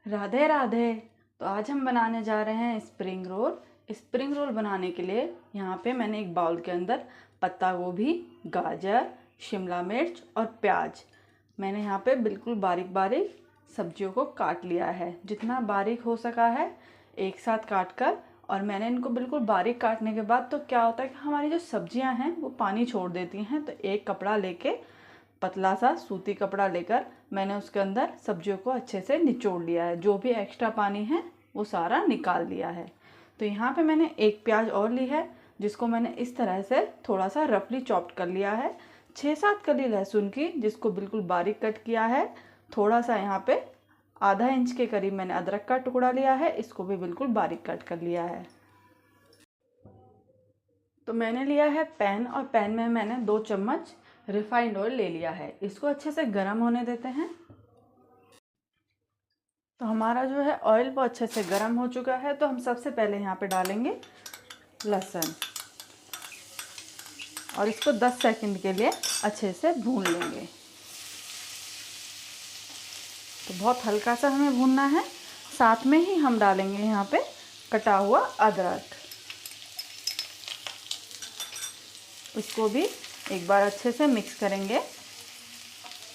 राधे राधे। तो आज हम बनाने जा रहे हैं स्प्रिंग रोल। स्प्रिंग रोल बनाने के लिए यहाँ पे मैंने एक बाउल के अंदर पत्ता गोभी, गाजर, शिमला मिर्च और प्याज मैंने यहाँ पे बिल्कुल बारीक बारीक सब्जियों को काट लिया है। जितना बारीक हो सका है एक साथ काट कर, और मैंने इनको बिल्कुल बारीक काटने के बाद तो क्या होता है कि हमारी जो सब्जियाँ हैं वो पानी छोड़ देती हैं। तो एक कपड़ा लेके, पतला सा सूती कपड़ा लेकर मैंने उसके अंदर सब्जियों को अच्छे से निचोड़ लिया है। जो भी एक्स्ट्रा पानी है वो सारा निकाल दिया है। तो यहाँ पे मैंने एक प्याज और ली है जिसको मैंने इस तरह से थोड़ा सा रफली चॉप्ड कर लिया है। 6-7 कली लहसुन की जिसको बिल्कुल बारीक कट किया है। थोड़ा सा यहाँ पे आधा इंच के करीब मैंने अदरक का टुकड़ा लिया है, इसको भी बिल्कुल बारीक कट कर लिया है। तो मैंने लिया है पैन, और पैन में मैंने 2 चम्मच रिफाइंड ऑयल ले लिया है। इसको अच्छे से गर्म होने देते हैं। तो हमारा जो है ऑयल वो अच्छे से गर्म हो चुका है। तो हम सबसे पहले यहाँ पे डालेंगे लहसुन, और इसको 10 सेकंड के लिए अच्छे से भून लेंगे। तो बहुत हल्का सा हमें भूनना है। साथ में ही हम डालेंगे यहाँ पे कटा हुआ अदरक। इसको भी एक बार अच्छे से मिक्स करेंगे।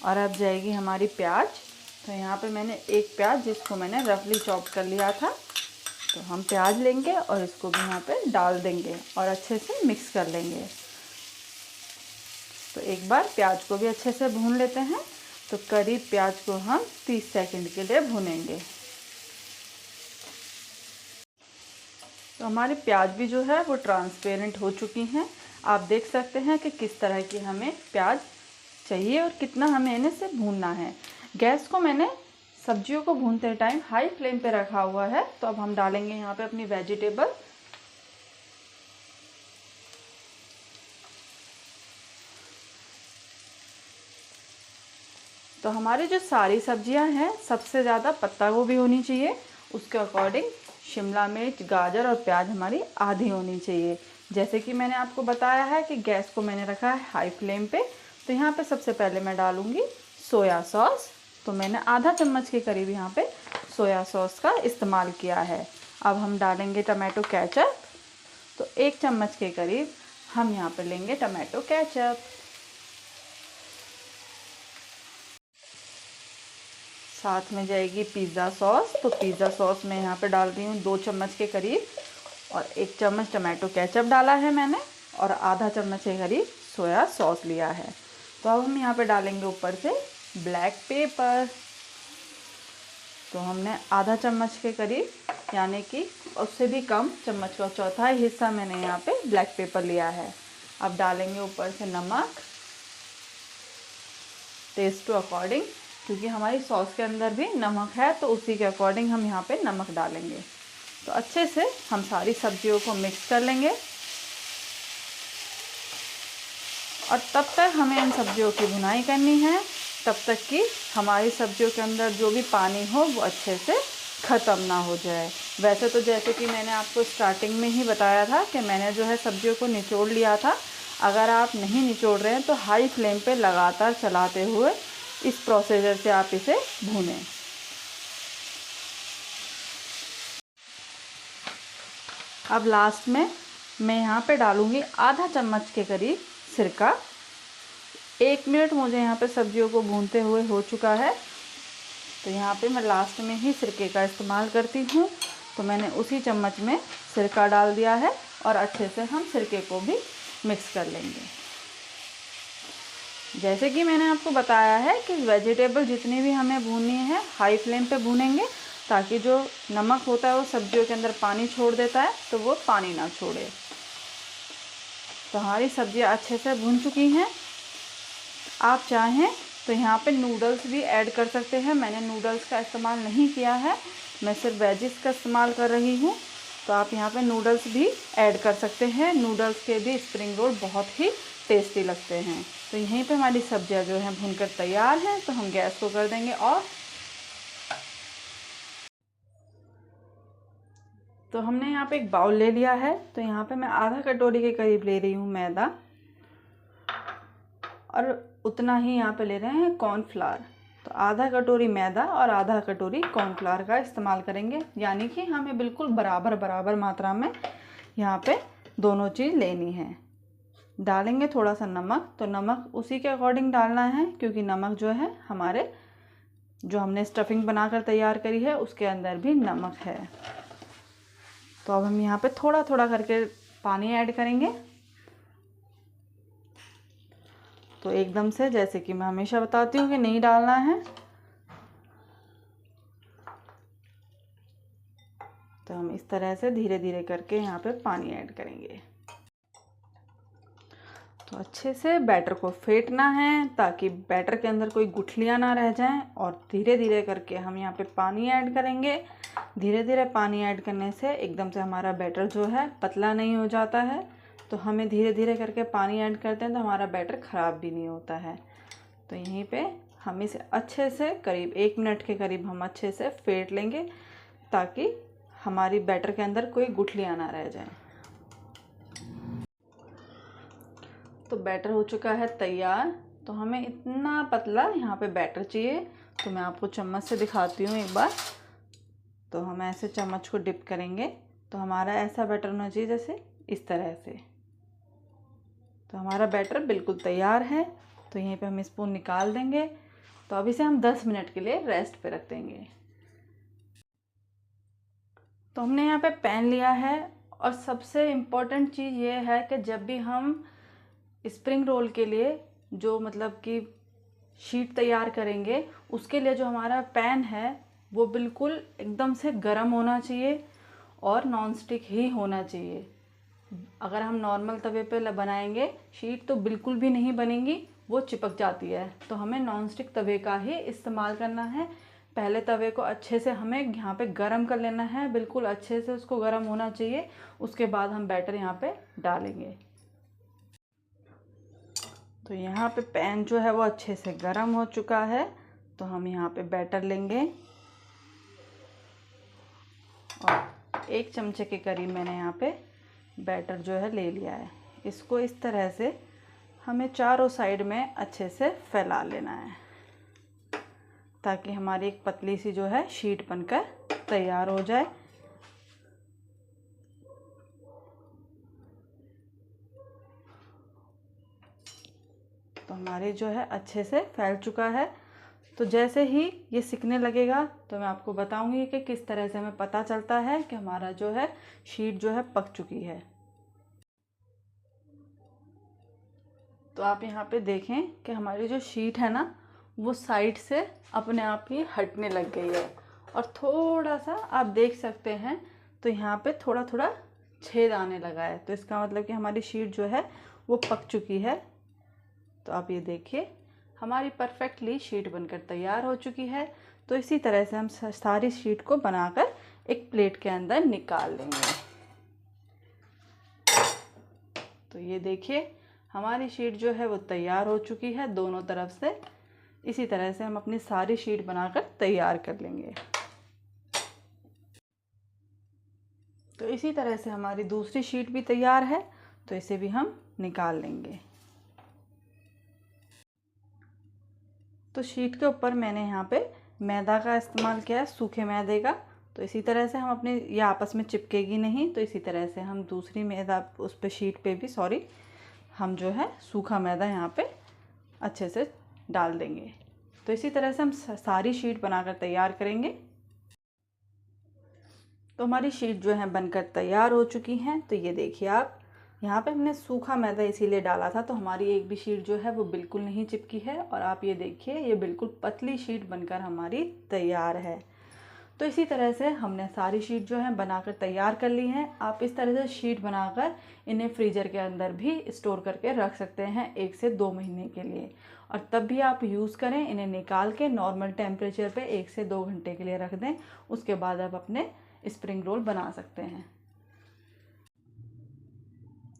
और अब जाएगी हमारी प्याज। तो यहाँ पे मैंने एक प्याज जिसको मैंने रफली चॉप कर लिया था, तो हम प्याज लेंगे और इसको भी यहाँ पे डाल देंगे और अच्छे से मिक्स कर लेंगे। तो एक बार प्याज को भी अच्छे से भून लेते हैं। तो करीब प्याज को हम 30 सेकंड के लिए भूनेंगे। तो हमारी प्याज भी जो है वो ट्रांसपेरेंट हो चुकी हैं। आप देख सकते हैं कि किस तरह की हमें प्याज चाहिए और कितना हमें इन्हें से भूनना है। गैस को मैंने सब्जियों को भूनते टाइम हाई फ्लेम पे रखा हुआ है। तो अब हम डालेंगे यहाँ पे अपनी वेजिटेबल। तो हमारी जो सारी सब्जियां हैं, सबसे ज़्यादा पत्ता गोभी होनी चाहिए, उसके अकॉर्डिंग शिमला मिर्च, गाजर और प्याज हमारी आधी होनी चाहिए। जैसे कि मैंने आपको बताया है कि गैस को मैंने रखा है हाई फ्लेम पे। तो यहाँ पे सबसे पहले मैं डालूँगी सोया सॉस। तो मैंने आधा चम्मच के करीब यहाँ पे सोया सॉस का इस्तेमाल किया है। अब हम डालेंगे टमाटो केचप। तो 1 चम्मच के करीब हम यहाँ पे लेंगे टमाटो केचप। साथ में जाएगी पिज़्ज़ा सॉस। तो पिज़्ज़ा सॉस मैं यहाँ पे डाल रही हूँ 2 चम्मच के करीब, और 1 चम्मच टमाटो केचप डाला है मैंने, और आधा चम्मच के करीब सोया सॉस लिया है। तो अब हम यहाँ पे डालेंगे ऊपर से ब्लैक पेपर। तो हमने आधा चम्मच के करीब, यानी कि उससे भी कम चम्मच का चौथाई हिस्सा मैंने यहाँ पे ब्लैक पेपर लिया है। अब डालेंगे ऊपर से नमक टेस्ट टू अकॉर्डिंग, क्योंकि हमारी सॉस के अंदर भी नमक है, तो उसी के अकॉर्डिंग हम यहाँ पे नमक डालेंगे। तो अच्छे से हम सारी सब्जियों को मिक्स कर लेंगे, और तब तक हमें इन सब्जियों की भुनाई करनी है, तब तक कि हमारी सब्जियों के अंदर जो भी पानी हो वो अच्छे से ख़त्म ना हो जाए। वैसे तो जैसे कि मैंने आपको स्टार्टिंग में ही बताया था कि मैंने जो है सब्जियों को निचोड़ लिया था। अगर आप नहीं निचोड़ रहे हैं तो हाई फ्लेम पे लगातार चलाते हुए इस प्रोसीजर से आप इसे भूनें। अब लास्ट में मैं यहाँ पे डालूँगी आधा चम्मच के करीब सिरका। 1 मिनट मुझे यहाँ पे सब्जियों को भूनते हुए हो चुका है। तो यहाँ पे मैं लास्ट में ही सिरके का इस्तेमाल करती हूँ। तो मैंने उसी चम्मच में सिरका डाल दिया है, और अच्छे से हम सिरके को भी मिक्स कर लेंगे। जैसे कि मैंने आपको बताया है कि वेजिटेबल जितनी भी हमें भूननी है हाई फ्लेम पे भूनेंगे, ताकि जो नमक होता है वो सब्जियों के अंदर पानी छोड़ देता है, तो वो पानी ना छोड़े। तो हमारी सब्जियां अच्छे से भून चुकी हैं। आप चाहें तो यहाँ पे नूडल्स भी ऐड कर सकते हैं। मैंने नूडल्स का इस्तेमाल नहीं किया है, मैं सिर्फ वेजिस का इस्तेमाल कर रही हूँ। तो आप यहाँ पे नूडल्स भी ऐड कर सकते हैं। नूडल्स के भी स्प्रिंग रोल बहुत ही टेस्टी लगते हैं। तो यहीं पे हमारी सब्जियां जो हैं भूनकर तैयार हैं। तो हम गैस को कर देंगे ऑफ। तो हमने यहाँ पे एक बाउल ले लिया है। तो यहाँ पे मैं आधा कटोरी के करीब ले रही हूँ मैदा, और उतना ही यहाँ पे ले रहे हैं कॉर्नफ्लावर। तो आधा कटोरी मैदा और आधा कटोरी कॉर्नफ्लावर का इस्तेमाल करेंगे, यानी कि हमें बिल्कुल बराबर बराबर मात्रा में यहाँ पे दोनों चीज़ लेनी है। डालेंगे थोड़ा सा नमक, तो नमक उसी के अकॉर्डिंग डालना है, क्योंकि नमक जो है हमारे जो हमने स्टफिंग बनाकर तैयार करी है उसके अंदर भी नमक है। तो अब हम यहाँ पे थोड़ा थोड़ा करके पानी ऐड करेंगे। तो एकदम से, जैसे कि मैं हमेशा बताती हूँ कि नहीं डालना है। तो हम इस तरह से धीरे धीरे करके यहाँ पे पानी ऐड करेंगे। तो अच्छे से बैटर को फेंटना है ताकि बैटर के अंदर कोई गुठलियाँ ना रह जाएं, और धीरे धीरे करके हम यहाँ पे पानी ऐड करेंगे। धीरे धीरे पानी ऐड करने से एकदम से हमारा बैटर जो है पतला नहीं हो जाता है। तो हमें धीरे धीरे करके पानी ऐड करते हैं तो हमारा बैटर ख़राब भी नहीं होता है। तो यहीं पे हम इसे अच्छे से करीब 1 मिनट के करीब हम अच्छे से फेंट लेंगे, ताकि हमारी बैटर के अंदर कोई गुठलियाँ ना रह जाएं। तो बैटर हो चुका है तैयार। तो हमें इतना पतला यहाँ पे बैटर चाहिए। तो मैं आपको चम्मच से दिखाती हूँ एक बार। तो हम ऐसे चम्मच को डिप करेंगे तो हमारा ऐसा बैटर होना चाहिए, जैसे इस तरह से। तो हमारा बैटर बिल्कुल तैयार है। तो यहीं पे हम स्पून निकाल देंगे। तो अब इसे हम 10 मिनट के लिए रेस्ट पे रख देंगे। तो हमने यहाँ पे पैन लिया है, और सबसे इम्पोर्टेंट चीज़ ये है कि जब भी हम स्प्रिंग रोल के लिए जो मतलब कि शीट तैयार करेंगे, उसके लिए जो हमारा पैन है वो बिल्कुल एकदम से गर्म होना चाहिए और नॉन स्टिक ही होना चाहिए। अगर हम नॉर्मल तवे पे बनाएंगे शीट तो बिल्कुल भी नहीं बनेगी, वो चिपक जाती है। तो हमें नॉन स्टिक तवे का ही इस्तेमाल करना है। पहले तवे को अच्छे से हमें यहाँ पे गरम कर लेना है, बिल्कुल अच्छे से उसको गरम होना चाहिए। उसके बाद हम बैटर यहाँ पे डालेंगे। तो यहाँ पे पैन जो है वो अच्छे से गरम हो चुका है। तो हम यहाँ पे बैटर लेंगे, और 1 चमचे के करीब मैंने यहाँ पे बैटर जो है ले लिया है। इसको इस तरह से हमें चारों साइड में अच्छे से फैला लेना है, ताकि हमारी एक पतली सी जो है शीट बनकर तैयार हो जाए। तो हमारे जो है अच्छे से फैल चुका है। तो जैसे ही ये सिकने लगेगा तो मैं आपको बताऊंगी कि किस तरह से हमें पता चलता है कि हमारा जो है शीट जो है पक चुकी है। तो आप यहाँ पे देखें कि हमारी जो शीट है ना वो साइड से अपने आप ही हटने लग गई है, और थोड़ा सा आप देख सकते हैं तो यहाँ पे थोड़ा थोड़ा छेद आने लगा है। तो इसका मतलब कि हमारी शीट जो है वो पक चुकी है। तो आप ये देखिए हमारी परफेक्टली शीट बनकर तैयार हो चुकी है। तो इसी तरह से हम सारी शीट को बनाकर एक प्लेट के अंदर निकाल लेंगे। तो ये देखिए हमारी शीट जो है वो तैयार हो चुकी है दोनों तरफ से। इसी तरह से हम अपनी सारी शीट बनाकर तैयार कर लेंगे। तो इसी तरह से हमारी दूसरी शीट भी तैयार है। तो इसे भी हम निकाल लेंगे। तो शीट के ऊपर मैंने यहाँ पे मैदा का इस्तेमाल किया है, सूखे मैदे का। तो इसी तरह से हम अपने, ये आपस में चिपकेगी नहीं, तो इसी तरह से हम दूसरी मैदा उस पे शीट पे भी हम जो है सूखा मैदा यहाँ पे अच्छे से डाल देंगे। तो इसी तरह से हम सारी शीट बनाकर तैयार करेंगे। तो हमारी शीट जो है बनकर तैयार हो चुकी हैं। तो ये देखिए आप, यहाँ पे हमने सूखा मैदा इसीलिए डाला था तो हमारी एक भी शीट जो है वो बिल्कुल नहीं चिपकी है। और आप ये देखिए ये बिल्कुल पतली शीट बनकर हमारी तैयार है। तो इसी तरह से हमने सारी शीट जो है बनाकर तैयार कर ली हैं। आप इस तरह से शीट बनाकर इन्हें फ्रीज़र के अंदर भी स्टोर करके रख सकते हैं 1 से 2 महीने के लिए, और तब भी आप यूज़ करें। इन्हें निकाल के नॉर्मल टेम्परेचर पे 1 से 2 घंटे के लिए रख दें। उसके बाद आप अपने स्प्रिंग रोल बना सकते हैं।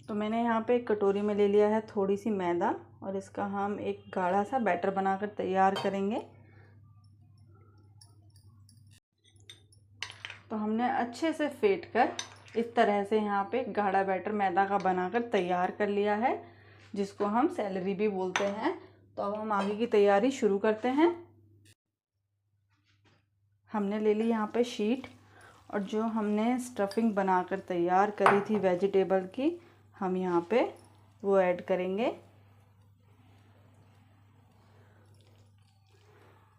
तो मैंने यहाँ पे एक कटोरी में ले लिया है थोड़ी सी मैदा, और इसका हम एक गाढ़ा सा बैटर बनाकर तैयार करेंगे। तो हमने अच्छे से फेंट कर इस तरह से यहाँ पे गाढ़ा बैटर मैदा का बनाकर तैयार कर लिया है, जिसको हम सेलरी भी बोलते हैं। तो अब हम आगे की तैयारी शुरू करते हैं। हमने ले ली यहाँ पे शीट, और जो हमने स्टफिंग बनाकर तैयार करी थी वेजिटेबल की, हम यहाँ पे वो ऐड करेंगे।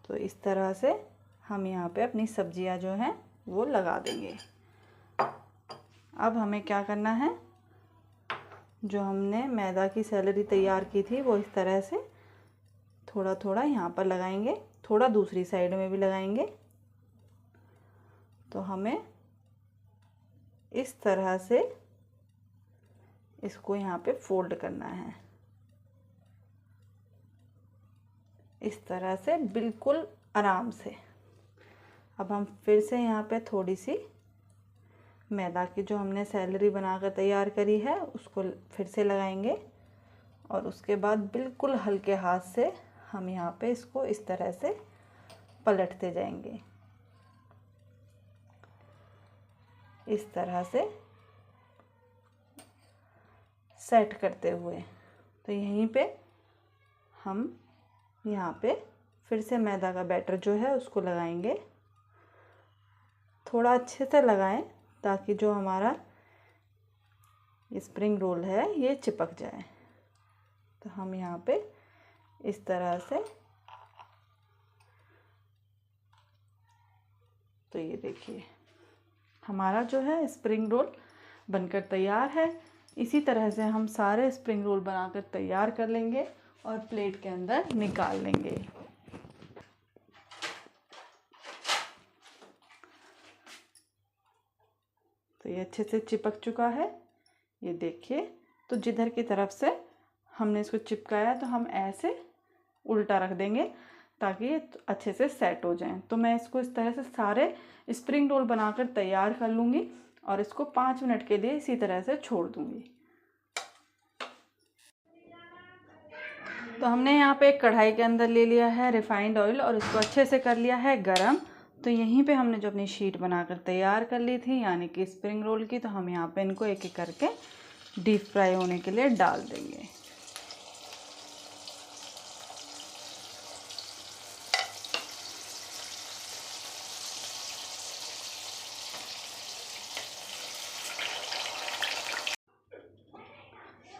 तो इस तरह से हम यहाँ पे अपनी सब्जियाँ जो हैं वो लगा देंगे। अब हमें क्या करना है, जो हमने मैदा की सैलरी तैयार की थी वो इस तरह से थोड़ा थोड़ा यहाँ पर लगाएंगे, थोड़ा दूसरी साइड में भी लगाएंगे। तो हमें इस तरह से इसको यहाँ पे फोल्ड करना है, इस तरह से बिल्कुल आराम से। अब हम फिर से यहाँ पे थोड़ी सी मैदा की जो हमने सैलरी बनाकर तैयार करी है उसको फिर से लगाएंगे, और उसके बाद बिल्कुल हल्के हाथ से हम यहाँ पे इसको इस तरह से पलटते जाएंगे, इस तरह से सेट करते हुए। तो यहीं पे हम यहाँ पे फिर से मैदा का बैटर जो है उसको लगाएंगे। थोड़ा अच्छे से लगाएं ताकि जो हमारा स्प्रिंग रोल है ये चिपक जाए। तो हम यहाँ पे इस तरह से, तो ये देखिए हमारा जो है स्प्रिंग रोल बनकर तैयार है। इसी तरह से हम सारे स्प्रिंग रोल बनाकर तैयार कर लेंगे और प्लेट के अंदर निकाल लेंगे। तो ये अच्छे से चिपक चुका है, ये देखिए। तो जिधर की तरफ से हमने इसको चिपकाया तो हम ऐसे उल्टा रख देंगे ताकि ये अच्छे से सेट हो जाए। तो मैं इसको इस तरह से सारे स्प्रिंग रोल बनाकर तैयार कर लूँगी और इसको 5 मिनट के लिए इसी तरह से छोड़ दूँगी। तो हमने यहाँ पे एक कढ़ाई के अंदर ले लिया है रिफाइंड ऑयल और इसको अच्छे से कर लिया है गरम। तो यहीं पे हमने जो अपनी शीट बनाकर तैयार कर ली थी यानी कि स्प्रिंग रोल की, तो हम यहाँ पे इनको एक एक करके डीप फ्राई होने के लिए डाल देंगे।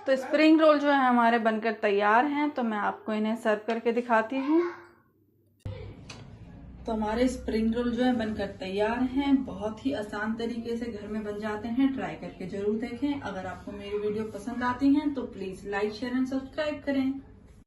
तो स्प्रिंग रोल जो है हमारे बनकर तैयार हैं, तो मैं आपको इन्हें सर्व करके दिखाती हूँ। तो हमारे स्प्रिंग रोल जो है बनकर तैयार हैं, बहुत ही आसान तरीके से घर में बन जाते हैं। ट्राई करके जरूर देखें। अगर आपको मेरी वीडियो पसंद आती हैं तो please like share and subscribe करें।